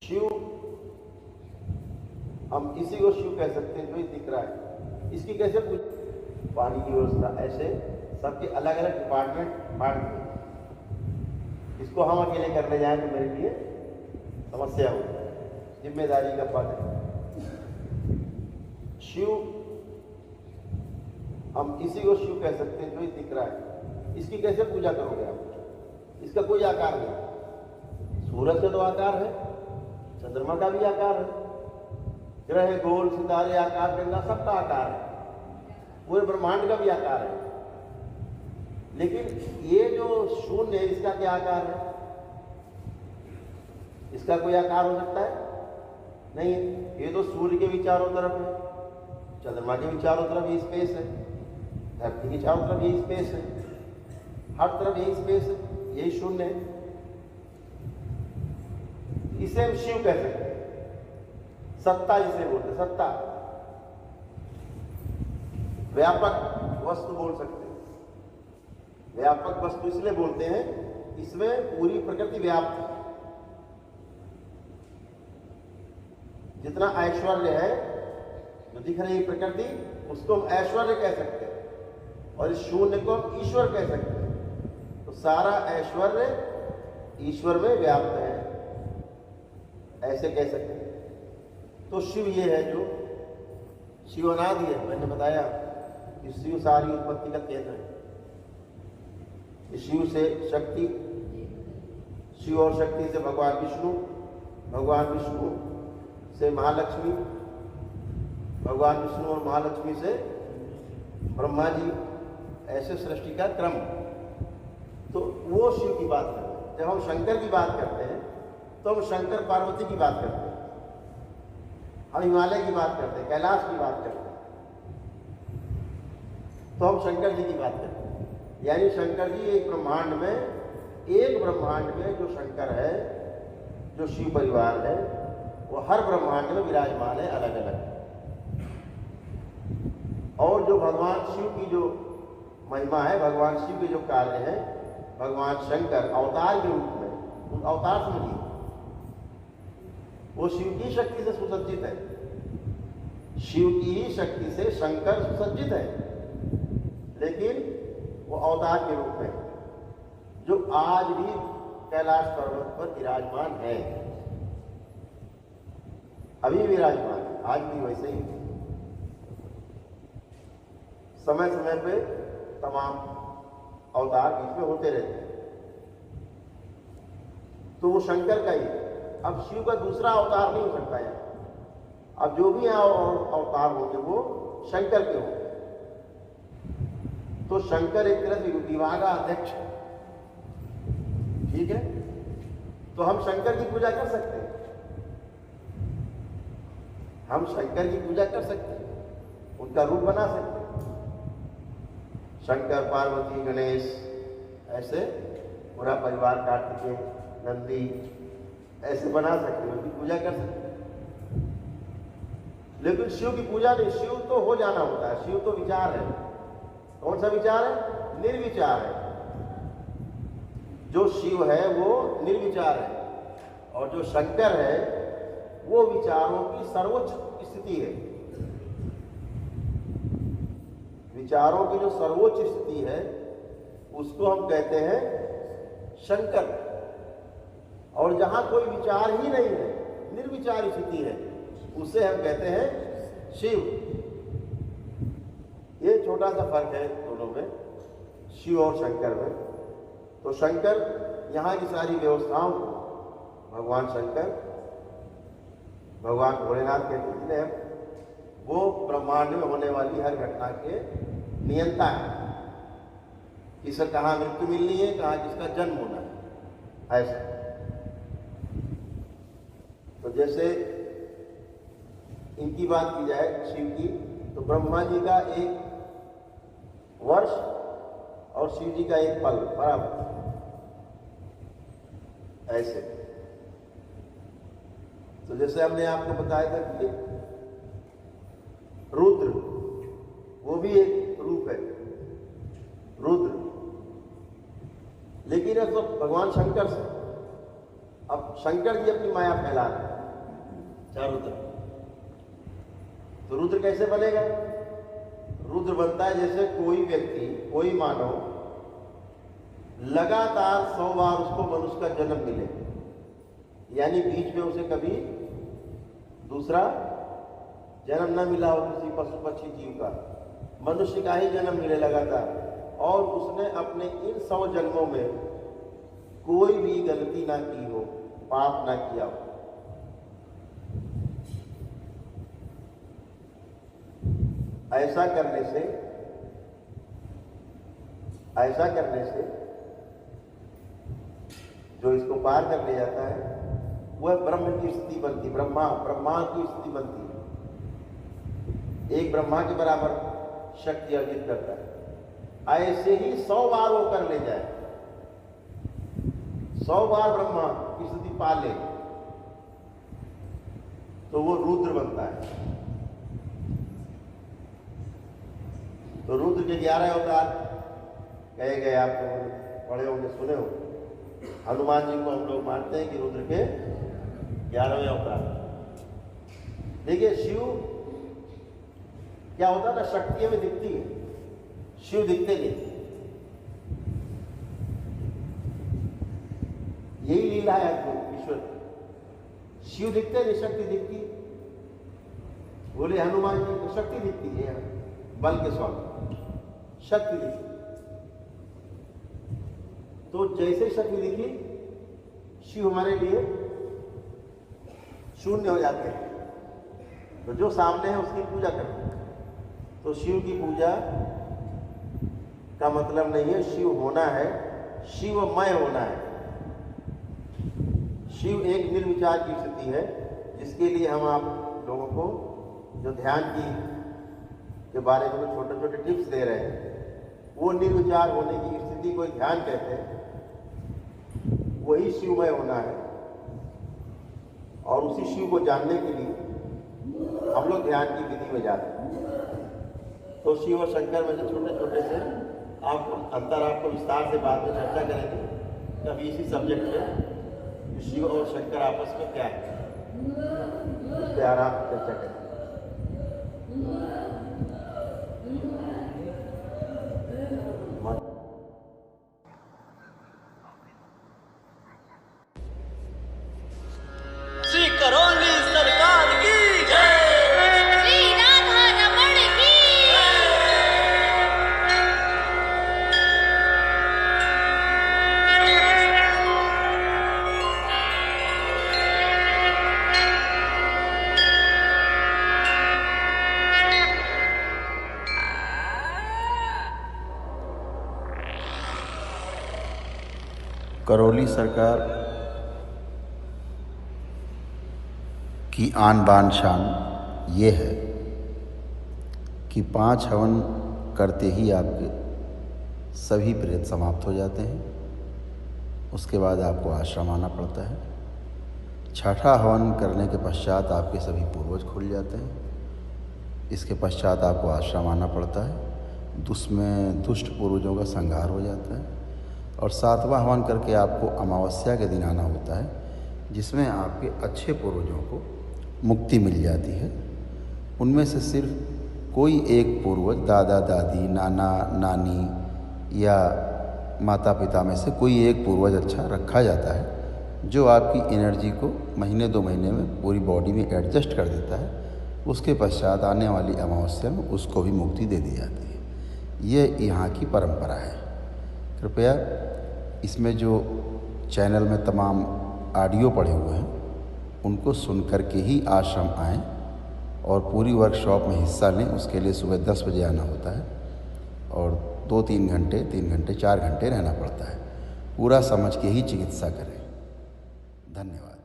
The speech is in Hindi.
शिव, हम किसी को शिव कह सकते हैं जो ही दिख रहा है। इसकी कैसे पूछ, पानी की व्यवस्था, ऐसे सबके अलग अलग डिपार्टमेंट बांट दिए। इसको हम अकेले करने जाएं तो मेरे लिए समस्या हो, जिम्मेदारी का पद है। शिव, हम किसी को शिव कह सकते हैं जो ही दिख रहा है। इसकी कैसे पूजा करोगे आप? इसका कोई आकार नहीं। सूरज का तो आकार है, चंद्रमा का भी आकार है, ग्रह, गोल, सितारे, आकाश गंगा, सबका आकार है, पूरे ब्रह्मांड का भी आकार है। लेकिन ये जो शून्य है, इसका क्या आकार है? इसका कोई आकार हो सकता है? नहीं। ये तो सूर्य के भी चारों तरफ है, चंद्रमा के भी चारों तरफ ये स्पेस है, धरती के चारों तरफ यही स्पेस है, हर तरफ यही स्पेस है, यही शून्य है। इसे हम शिव कह सकते हैं। सत्ता जिसे बोलते हैं, सत्ता, व्यापक वस्तु बोल सकते हैं। व्यापक वस्तु इसलिए बोलते हैं, इसमें पूरी प्रकृति व्याप्त है। जितना ऐश्वर्य है, जो दिख रही प्रकृति, उसको हम ऐश्वर्य कह सकते हैं, और इस शून्य को हम ईश्वर कह सकते हैं। तो सारा ऐश्वर्य ईश्वर में व्याप्त है, ऐसे कह सकते हैं। तो शिव ये है जो शिव अनादि है। मैंने बताया कि शिव सारी उत्पत्ति का केंद्र है। शिव से शक्ति, शिव और शक्ति से भगवान विष्णु, भगवान विष्णु से महालक्ष्मी, भगवान विष्णु और महालक्ष्मी से ब्रह्मा जी, ऐसे सृष्टि का क्रम। तो वो शिव की बात करते हैं। जब हम शंकर की बात करते हैं तो हम शंकर पार्वती की बात करते हैं, हम हिमालय की बात करते हैं, कैलाश की बात करते हैं, तो हम शंकर जी की बात करते हैं। यानी शंकर जी एक ब्रह्मांड में जो शंकर है, जो शिव परिवार है, वो हर ब्रह्मांड में विराजमान है, अलग अलग। और जो भगवान शिव की जो महिमा है, भगवान शिव के जो कार्य है, भगवान शंकर अवतार के रूप में, उन अवतार समझिए, वो शिव की शक्ति से सुसज्जित है। शिव की ही शक्ति से शंकर सुसज्जित है, लेकिन वो अवतार के रूप में, जो आज भी कैलाश पर्वत पर विराजमान है, अभी विराजमान है, आज भी वैसे ही। समय समय पे तमाम अवतार बीच में होते रहते हैं। तो वो शंकर का ही। अब शिव का दूसरा अवतार नहीं हो सकता है। अब जो भी अवतार होंगे वो शंकर के होंगे। तो शंकर एक तरह से विभागाध्यक्ष है, ठीक है। तो हम शंकर की पूजा कर सकते हैं, हम शंकर की पूजा कर सकते हैं, उनका रूप बना सकते हैं। शंकर, पार्वती, गणेश, ऐसे पूरा परिवार, कार्तिकेय, नंदी, ऐसे बना सकते हैं, उनकी पूजा कर सकते हैं। लेकिन शिव की पूजा नहीं। शिव तो हो जाना होता है। शिव तो विचार है। कौन सा विचार है? निर्विचार है। जो शिव है वो निर्विचार है, और जो शंकर है वो विचारों की सर्वोच्च स्थिति है। विचारों की जो सर्वोच्च स्थिति है, उसको हम कहते हैं शंकर। और जहां कोई विचार ही नहीं है, निर्विचार स्थिति है, उसे हम कहते हैं शिव। ये छोटा सा फर्क है दोनों में, शिव और शंकर में। तो शंकर यहाँ की सारी व्यवस्थाओं को, भगवान शंकर, भगवान भोलेनाथ के पुत्र हैं, वो ब्रह्मांड में होने वाली हर घटना के नियंता है। किसे कहाँ मृत्यु मिलनी है, कहाँ किसका जन्म होना है, ऐसा। तो जैसे इनकी बात की जाए शिव की, तो ब्रह्मा जी का एक वर्ष और शिव जी का एक पल बराबर, ऐसे। तो जैसे हमने आपको बताया था कि रुद्र, वो भी एक रूप है, रुद्र। लेकिन अब तो भगवान शंकर से, अब शंकर जी अपनी माया फैला रहे हैं। चारों तरफ। तो रुद्र कैसे बनेगा? रुद्र बनता है जैसे कोई व्यक्ति, कोई मानव लगातार 100 बार उसको मनुष्य का जन्म मिले, यानी बीच में उसे कभी दूसरा जन्म न मिला हो किसी पशु पक्षी जीव का, मनुष्य का ही जन्म मिले लगातार, और उसने अपने इन 100 जन्मों में कोई भी गलती ना की हो, पाप ना किया हो। ऐसा करने से जो इसको पार कर ले जाता है वह ब्रह्म की स्थिति बनती, ब्रह्मा की स्थिति बनती है, एक ब्रह्मा के बराबर शक्ति अर्जित करता है। ऐसे ही 100 बार वो कर ले जाए, 100 बार ब्रह्मा की स्थिति पा ले तो वो रुद्र बनता है। तो रुद्र के 11 अवतार कहे गए, आप पढ़े होंगे, सुने हो। हनुमान जी को हम लोग मानते हैं कि रुद्र के 11वें अवतार। देखिए शिव क्या होता है ना, शक्तियों में दिखती है, शिव दिखते नहीं। यही लीला है ईश्वर, शिव दिखते नहीं, शक्ति दिखती। बोले हनुमान जी को शक्ति दिखती है, बल के स्वामी शक्ति दिखती। तो जैसे शक्ति दिखी, शिव हमारे लिए शून्य हो जाते हैं। तो जो सामने है उसकी पूजा करते हैं। तो शिव की पूजा का मतलब नहीं है शिव होना है, शिवमय होना है। शिव एक निर्विचार की स्थिति है, जिसके लिए हम आप लोगों को जो ध्यान के बारे में छोटे छोटे टिप्स दे रहे हैं, वो निर्विचार होने की स्थिति को ध्यान कहते हैं। वही शिवमय होना है, और उसी शिव को जानने के लिए हम लोग ध्यान की विधि में जाते हैं। तो शिव और शंकर में से छोटे छोटे से आपको विस्तार से बाद में चर्चा करेंगे कभी इसी सब्जेक्ट पे, शिव और शंकर आपस में क्या है, उस पर आराम से चर्चा करेंगे। करौली सरकार की जय, श्री राधा रमण की करौली सरकार की आन बान शान ये है कि 5 हवन करते ही आपके सभी प्रेत समाप्त हो जाते हैं। उसके बाद आपको आश्रम आना पड़ता है। 6ठा हवन करने के पश्चात आपके सभी पूर्वज खुल जाते हैं। इसके पश्चात आपको आश्रम आना पड़ता है। उसमें दुष्ट पूर्वजों का संहार हो जाता है। और 7वां हवन करके आपको अमावस्या के दिन आना होता है, जिसमें आपके अच्छे पूर्वजों को मुक्ति मिल जाती है। उनमें से सिर्फ कोई एक पूर्वज, दादा दादी, नाना नानी या माता पिता में से कोई एक पूर्वज अच्छा रखा जाता है, जो आपकी एनर्जी को महीने 2 महीने में पूरी बॉडी में एडजस्ट कर देता है। उसके पश्चात आने वाली अमावस्या में उसको भी मुक्ति दे दी जाती है। ये यहाँ की परंपरा है। कृपया इसमें जो चैनल में तमाम ऑडियो पड़े हुए हैं उनको सुन कर के ही आश्रम आएँ और पूरी वर्कशॉप में हिस्सा लें। उसके लिए सुबह 10 बजे आना होता है और 2-3 घंटे, 3 घंटे, 4 घंटे रहना पड़ता है। पूरा समझ के ही चिकित्सा करें। धन्यवाद।